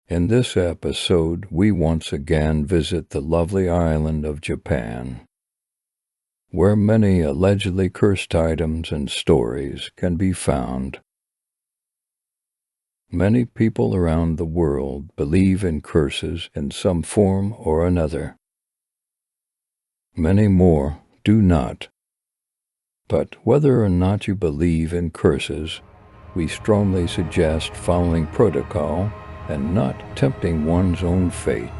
In this episode, we once again visit the lovely island of Japan, where many allegedly cursed items and stories can be found. Many people around the world believe in curses in some form or another. Many more do not. But whether or not you believe in curses, we strongly suggest following protocol and not tempting one's own fate.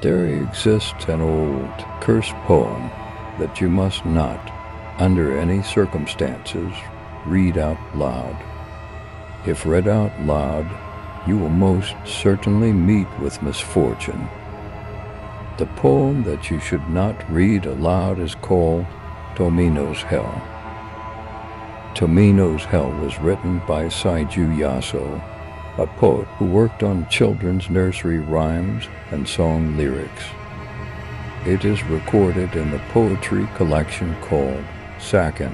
There exists an old cursed poem that you must not, under any circumstances, read out loud. If read out loud, you will most certainly meet with misfortune. The poem that you should not read aloud is called Tomino's Hell. Tomino's Hell was written by Saiju Yaso, a poet who worked on children's nursery rhymes and song lyrics. It is recorded in the poetry collection called Saken.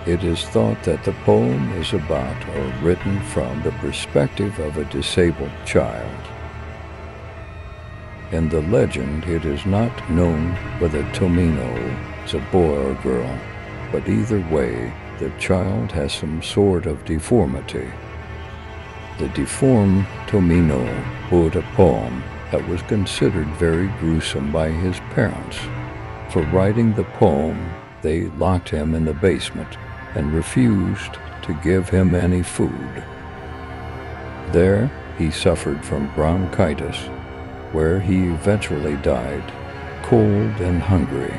It is thought that the poem is about or written from the perspective of a disabled child. In the legend, it is not known whether Tomino is a boy or girl, but either way, the child has some sort of deformity. The deformed Tomino wrote a poem that was considered very gruesome by his parents. For writing the poem, they locked him in the basement and refused to give him any food. There, he suffered from bronchitis, where he eventually died, cold and hungry.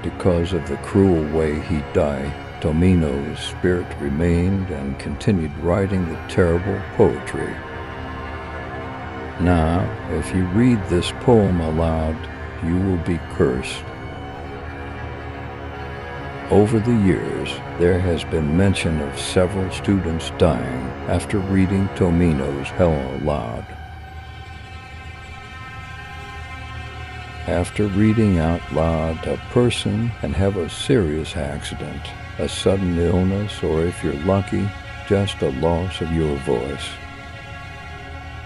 Because of the cruel way he died, Tomino's spirit remained and continued writing the terrible poetry. Now, if you read this poem aloud, you will be cursed. Over the years, there has been mention of several students dying after reading Tomino's Hell aloud. After reading out loud, a person can have a serious accident, a sudden illness, or if you're lucky, just a loss of your voice.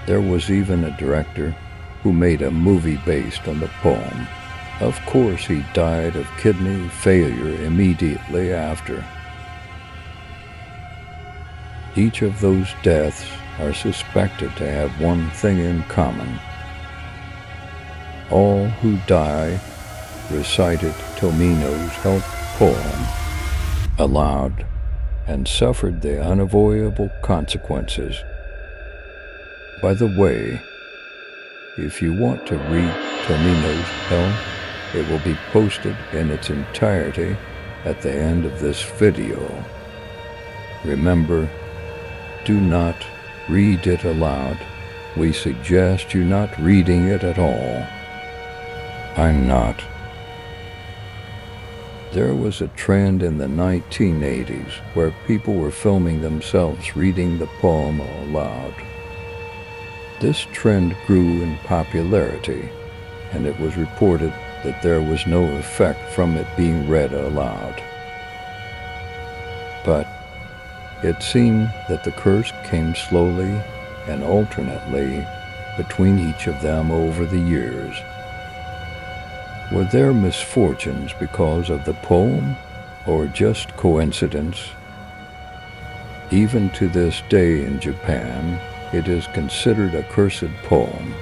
There was even a director who made a movie based on the poem. Of course, he died of kidney failure immediately after. Each of those deaths are suspected to have one thing in common. All who die recited Tomino's Hell poem aloud and suffered the unavoidable consequences. By the way, if you want to read Tomino's Hell, it will be posted in its entirety at the end of this video. Remember, do not read it aloud. We suggest you not reading it at all. I'm not. There was a trend in the 1980s where people were filming themselves reading the poem aloud. This trend grew in popularity, and it was reported that there was no effect from it being read aloud. But it seemed that the curse came slowly and alternately between each of them over the years. Were there misfortunes because of the poem, or just coincidence? Even to this day in Japan, it is considered a cursed poem.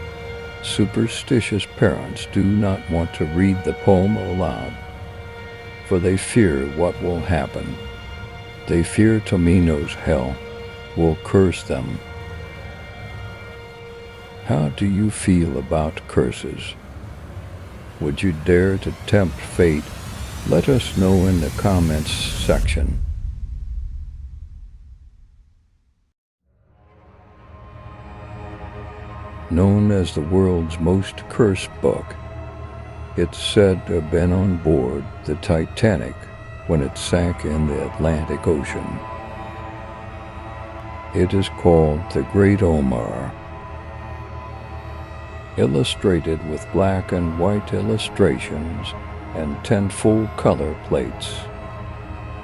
Superstitious parents do not want to read the poem aloud, for they fear what will happen. They fear Tomino's Hell will curse them. How do you feel about curses? Would you dare to tempt fate? Let us know in the comments section. Known as the world's most cursed book, it's said to have been on board the Titanic when it sank in the Atlantic Ocean. It is called the Great Omar. Illustrated with black and white illustrations and 10 full-color plates.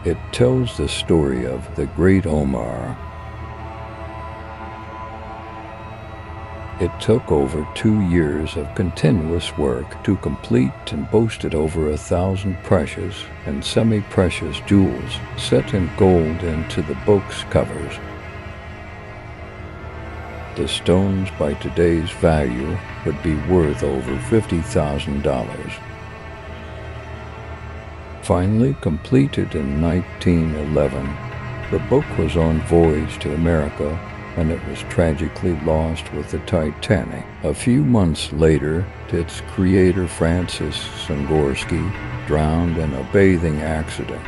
It tells the story of the Great Omar, It took over 2 years of continuous work to complete and boasted over 1,000 precious and semi-precious jewels set in gold into the book's covers. The stones by today's value would be worth over $50,000. Finally completed in 1911, the book was on voyage to America, and it was tragically lost with the Titanic. A few months later, its creator Francis Sangorski drowned in a bathing accident.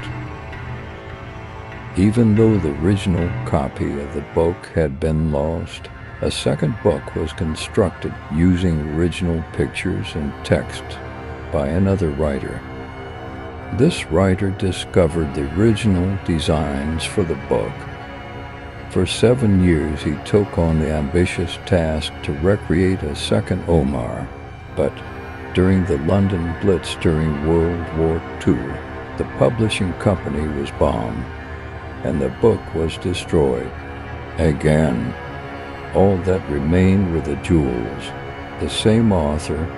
Even though the original copy of the book had been lost, a second book was constructed using original pictures and text by another writer. This writer discovered the original designs for the book. For 7 years he took on the ambitious task to recreate a second Omar, but during the London Blitz during World War II, the publishing company was bombed, and the book was destroyed. Again, all that remained were the jewels. The same author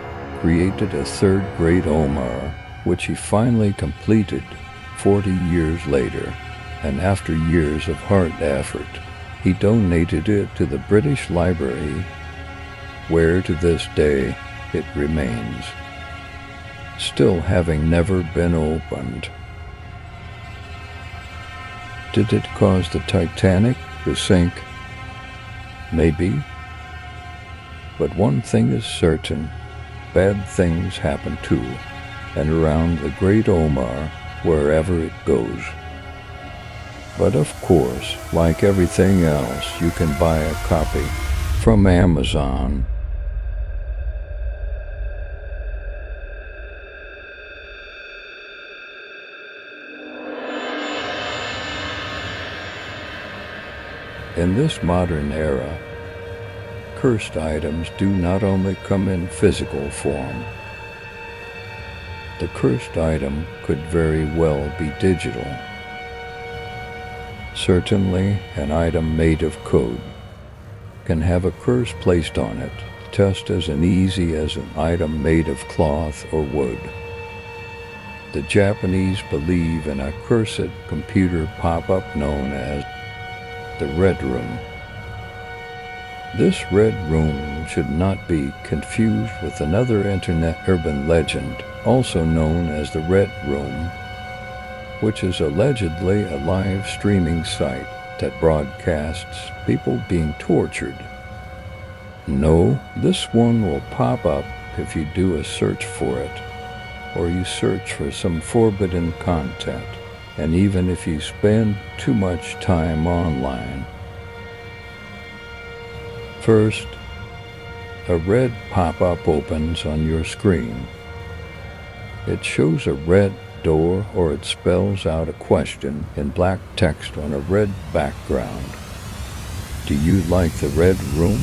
created a third great Omar, which he finally completed 40 years later, and after years of hard effort, he donated it to the British Library, where to this day it remains, still having never been opened. Did it cause the Titanic to sink? Maybe. But one thing is certain, bad things happen too, and around the great Omar, wherever it goes. But of course, like everything else, you can buy a copy from Amazon. In this modern era, cursed items do not only come in physical form. The cursed item could very well be digital. Certainly, an item made of code can have a curse placed on it, just as easy as an item made of cloth or wood. The Japanese believe in a cursed computer pop-up known as the Red Room. This Red Room should not be confused with another internet urban legend, also known as the Red Room, which is allegedly a live streaming site that broadcasts people being tortured. No, this one will pop up if you do a search for it, or you search for some forbidden content, and even if you spend too much time online. First, a red pop-up opens on your screen. It shows a red door, or it spells out a question in black text on a red background. Do you like the Red Room?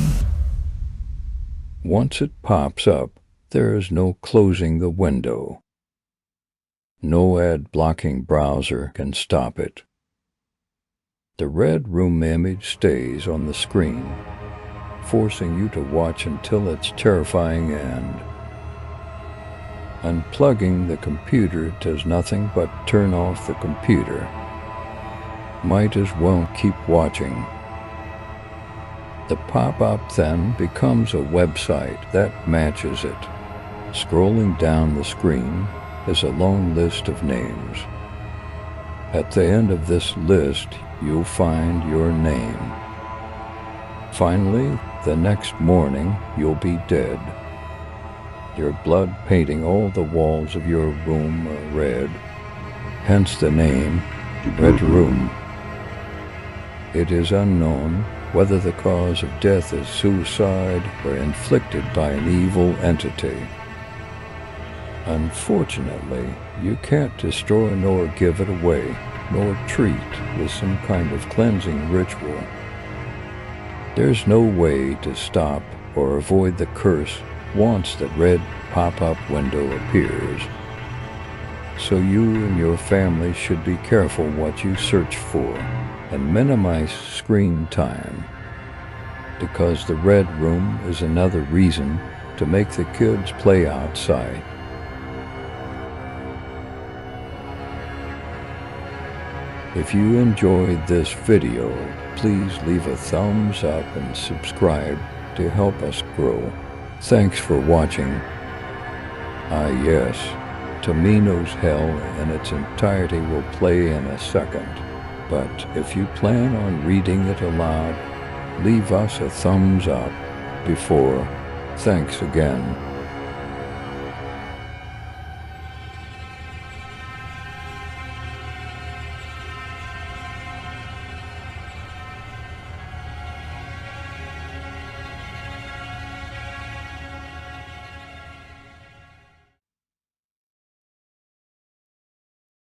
Once it pops up, there is no closing the window. No ad-blocking browser can stop it. The Red Room image stays on the screen, forcing you to watch until its terrifying end. Unplugging the computer does nothing but turn off the computer. Might as well keep watching. The pop-up then becomes a website that matches it. Scrolling down the screen is a long list of names. At the end of this list, you'll find your name. Finally, the next morning, you'll be dead. Your blood painting all the walls of your room red, hence the name Red Room. It is unknown whether the cause of death is suicide or inflicted by an evil entity. Unfortunately, you can't destroy nor give it away, nor treat with some kind of cleansing ritual. There's no way to stop or avoid the curse once the red pop-up window appears. So you and your family should be careful what you search for and minimize screen time. because the red room is another reason to make the kids play outside. If you enjoyed this video, please leave a thumbs up and subscribe to help us grow. Thanks for watching. Yes, Tomino's Hell in its entirety will play in a second, but if you plan on reading it aloud, leave us a thumbs up before. Thanks again.